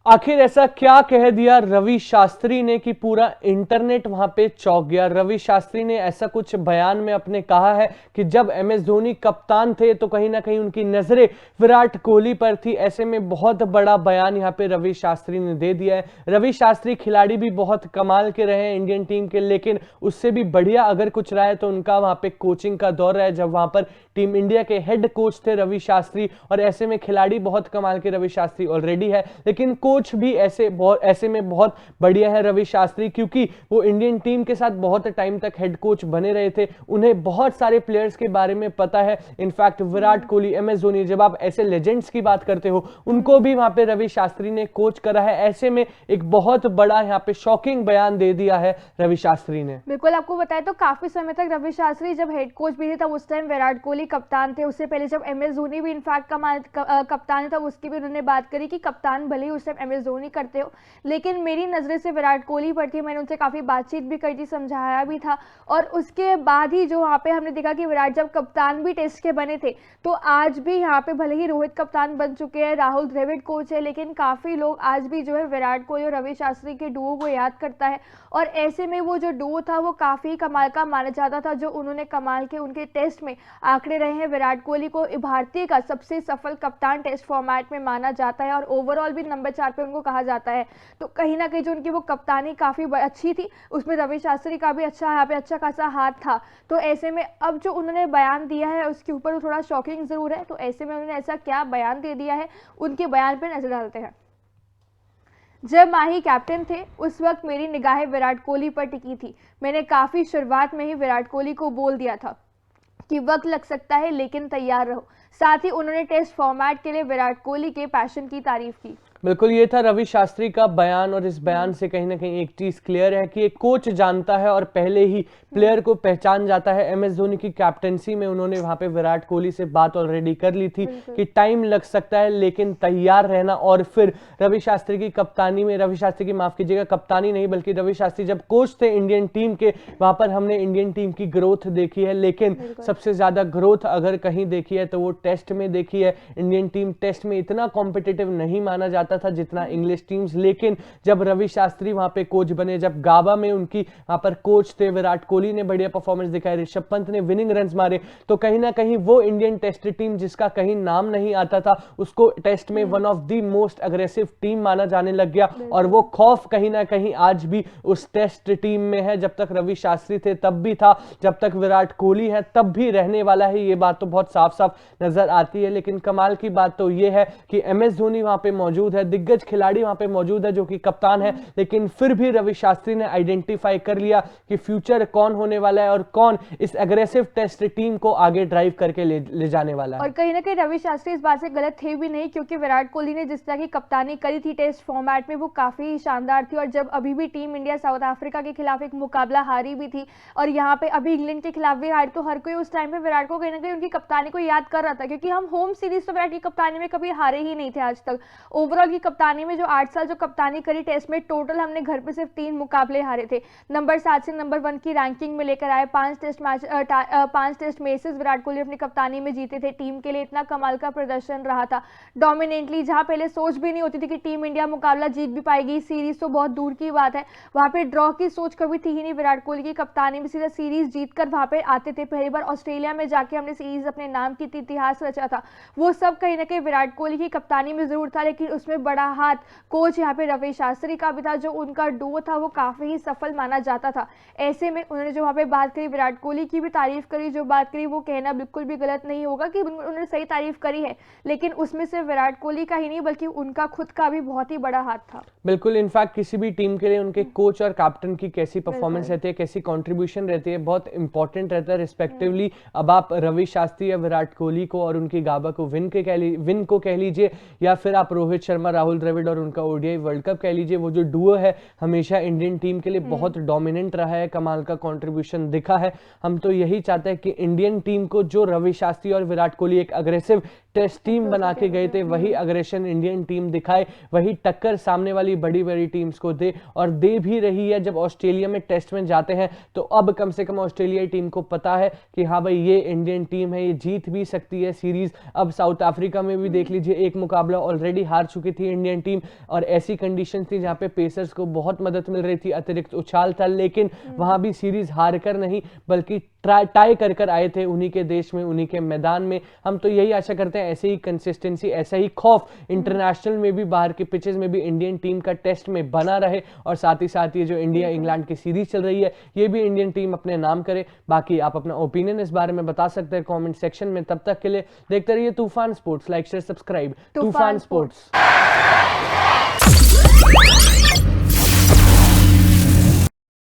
आखिर ऐसा क्या कह दिया रवि शास्त्री ने कि पूरा इंटरनेट वहां पे चौंक गया। रवि शास्त्री ने ऐसा कुछ बयान में अपने कहा है कि जब एमएस धोनी कप्तान थे तो कहीं ना कहीं उनकी नजरें विराट कोहली पर थी। ऐसे में बहुत बड़ा बयान यहां पे रवि शास्त्री ने दे दिया है। रवि शास्त्री खिलाड़ी भी बहुत कमाल के रहे हैं इंडियन टीम के, लेकिन उससे भी बढ़िया अगर कुछ रहा है तो उनका वहां पे कोचिंग का दौर है, जब वहां पर टीम इंडिया के हेड कोच थे रवि शास्त्री। और ऐसे में खिलाड़ी बहुत कमाल के रवि शास्त्री ऑलरेडी है, लेकिन कोच भी ऐसे में बहुत बढ़िया है रवि शास्त्री, क्योंकि वो इंडियन टीम के साथ बहुत टाइम तक हेड कोच बने रहे थे। उन्हें बहुत सारे प्लेयर्स के बारे में पता है, इनफैक्ट विराट कोहली, एमएस धोनी, जब आप ऐसे लेजेंड्स की बात करते हो उनको भी वहां पे रवि शास्त्री ने कोच करा है। ऐसे में एक बहुत बड़ा यहाँ पे शॉकिंग बयान दे दिया है रवि शास्त्री ने। बिल्कुल, आपको बताया तो काफी समय तक रवि शास्त्री जब हेड कोच भी थे तब उस टाइम विराट कोहली कप्तान थे। उससे पहले जब एमएस धोनी भी इनफैक्ट कप्तान था, उसकी भी उन्होंने बात करी कि कप्तान भले ही उस टाइम एमएस धोनी करते हो, लेकिन मेरी नजरें से विराट कोहली पर थी। मैंने उनसे काफी बातचीत भी करी थी, समझाया भी था। और उसके बाद ही जो वहाँ पे हमने देखा कि विराट जब कप्तान भी टेस्ट के बने थे, तो आज भी यहाँ पे भले ही रोहित कप्तान बन चुके हैं, राहुल द्रविड़ कोच है, लेकिन काफी लोग आज भी जो है विराट कोहली और रवि शास्त्री के डुओ को याद करता है। और ऐसे में वो जो डुओ था वो काफी कमाल का माना जाता था, जो उन्होंने कमाल के उनके टेस्ट में आंकड़े रहे हैं। विराट कोहली को भारतीय का सबसे सफल कप्तान टेस्ट फॉर्मेट में माना जाता है और ओवरऑल भी नंबर 4 पे उनको कहा जाता है। तो कहीं ना कहीं जो उनकी वो कप्तानी काफी अच्छी थी, उसमें रवि शास्त्री का भी यहाँ पे अच्छा खासा हाथ था। तो ऐसे में अब जो उन्होंने बयान दिया है उसके ऊपर थोड़ा शॉकिंग जरूर है। तो ऐसे में उन्होंने ऐसा क्या बयान दे दिया है, उनके बयान पर नजर डालते हैं। जब माही कैप्टन थे उस वक्त मेरी निगाहें विराट कोहली पर टिकी थी। मैंने काफी शुरुआत में ही विराट कोहली को बोल दिया था कि वक्त लग सकता है लेकिन तैयार रहो। साथ ही उन्होंने टेस्ट फॉर्मेट के लिए विराट कोहली के पैशन की तारीफ की। बिल्कुल, ये था रवि शास्त्री का बयान, और इस बयान से कहीं ना कहीं एक चीज क्लियर है कि एक कोच जानता है और पहले ही प्लेयर को पहचान जाता है। एमएस धोनी की कैप्टनसी में उन्होंने वहां पे विराट कोहली से बात ऑलरेडी कर ली थी कि टाइम लग सकता है लेकिन तैयार रहना। और फिर रवि शास्त्री की कप्तानी में, रवि शास्त्री की माफ कीजिएगा, कप्तानी नहीं बल्कि रवि शास्त्री जब कोच थे इंडियन टीम के, वहां पर हमने इंडियन टीम की ग्रोथ देखी है। लेकिन सबसे ज्यादा ग्रोथ अगर कहीं देखी है तो वो टेस्ट में देखी है। इंडियन टीम टेस्ट में इतना कॉम्पिटिटिव नहीं माना जाता था जितना इंग्लिश टीम्स, लेकिन जब रवि शास्त्री वहां पे कोच बने, जब गाबा में उनकी वहां पर कोच थे, विराट कोहली ने बढ़िया परफॉर्मेंस दिखाई, ऋषभ पंत ने विनिंग रन्स मारे, तो कहीं ना कहीं वो इंडियन टेस्ट टीम जिसका कहीं नाम नहीं आता था उसको टेस्ट में one of the most aggressive team माना जाने लग गया। और वो खौफ कहीं ना कहीं आज भी उस टेस्ट टीम में है। जब तक रवि शास्त्री थे तब भी था, जब तक विराट कोहली है तब भी रहने वाला है। ये बात तो बहुत साफ साफ नजर आती है। लेकिन कमाल की बात तो ये है कि एमएस धोनी वहां पे मौजूद है, दिग्गज खिलाड़ी वहां पे मौजूद है जो कि कप्तान है, लेकिन फिर भी रवि शास्त्री ने आइडेंटिफाई कर लिया कि फ्यूचर कौन होने वाला है और कौन इस एग्रेसिव टेस्ट टीम को आगे ड्राइव करके ले जाने वाला है। और कहीं ना कहीं रवि शास्त्री इस बात से गलत थे भी नहीं, क्योंकि विराट कोहली ने जिस तरह की कप्तानी करी थी टेस्ट फॉर्मेट में वो काफी शानदार थी। और जब अभी भी टीम इंडिया साउथ अफ्रीका के खिलाफ एक मुकाबला हारी भी थी और यहाँ पे अभी इंग्लैंड के खिलाफ भी हारी, तो हर कोई उस टाइम पे विराट को कहीं ना कहीं उनकी कप्तानी को याद कर रहा था, क्योंकि हम होम सीरीज तो विराट की कप्तानी में कभी हारे ही नहीं थे आज तक। ओवरऑल की कप्तानी में जो 8 साल जो कप्तानी करी टेस्ट में, टोटल हमने घर पे सिर्फ 3 मुकाबले हारे थे। नंबर 7 से नंबर 1 की रैंकिंग में लेकर आए, 5 टेस्ट मैचेस विराट कोहली अपनी कप्तानी में जीते थे। टीम के लिए इतना कमाल का प्रदर्शन रहा था डोमिनेटली, जहां पहले सोच भी नहीं होती थी कि टीम इंडिया मुकाबला जीत भी पाएगी, सीरीज तो बहुत दूर की बात है। वहां पे ड्रॉ की सोच कभी थी ही नहीं। विराट कोहली की कप्तानी में सीधा सीरीज जीतकर वहां पे आते थे। पहली बार ऑस्ट्रेलिया में जाके हमने सीरीज अपने नाम की इतिहास रचा था। वो सब कहीं ना कहीं विराट कोहली की कप्तानी में जरूर था, लेकिन उसमें बड़ा हाथ कोच यहाँ पे रवि शास्त्री का भी था। जो उनका डुओ था वो काफी ही सफल माना जाता था। ऐसे में उन्होंने जो वहां पे बात करी, विराट कोहली की भी तारीफ करी, जो बात करी वो कहना बिल्कुल भी गलत नहीं होगा कि उन्होंने सही तारीफ करी है, लेकिन उसमें से विराट कोहली का ही नहीं बल्कि उनका खुद का भी बहुत ही बड़ा हाथ था। बिल्कुल, इनफैक्ट किसी भी टीम के लिए उनके कोच और कैप्टन की कैसी परफॉर्मेंस रहती है, कैसी कंट्रीब्यूशन रहती है, बहुत इंपॉर्टेंट रहता है रिस्पेक्टिवली। अब आप रवि शास्त्री या विराट कोहली को और उनकी गाबा को विन को कह लीजिए, या फिर आप रोहित शर्मा, राहुल द्रविड़ और उनका ओडीआई वर्ल्ड कप कह लीजिए, वो जो डुओ है हमेशा इंडियन टीम के लिए बहुत डोमिनेंट रहा है, कमाल का कंट्रीब्यूशन दिखा है। हम तो यही चाहते हैं कि इंडियन टीम को जो रवि शास्त्री और विराट कोहली एक अग्रेसिव टेस्ट टीम बना के गए थे वही अग्रेशन इंडियन टीम दिखाए, वही टक्कर सामने वाली बड़ी बड़ी टीम्स को दे, और दे भी रही है। जब ऑस्ट्रेलिया में टेस्ट में जाते हैं तो अब कम से कम ऑस्ट्रेलियाई टीम को पता है कि हाँ भाई ये इंडियन टीम है, ये जीत भी सकती है सीरीज। अब साउथ अफ्रीका में भी देख लीजिए, एक मुकाबला ऑलरेडी हार चुकी थी इंडियन टीम, और ऐसी कंडीशन थी जहां पे पेसर्स को बहुत मदद मिल रही थी, अतिरिक्त उछाल था, लेकिन वहां भी सीरीज हार कर नहीं बल्कि टाई कर आए थे उन्हीं के देश में, उन्हीं के मैदान में। हम तो यही आशा करते हैं ऐसे ही कंसिस्टेंसी, ऐसा ही खौफ इंटरनेशनल में भी, बाहर के पिचेस में भी इंडियन टीम का टेस्ट में बना रहे, और साथ ही साथ ये जो इंडिया इंग्लैंड की सीरीज चल रही है ये भी इंडियन टीम अपने नाम करे। बाकी आप अपना ओपिनियन इस बारे में बता सकते हैं कमेंट सेक्शन में। तब तक के लिए देखते रहिए तूफान स्पोर्ट्स, लाइक शेयर सब्सक्राइब तूफान स्पोर्ट्स।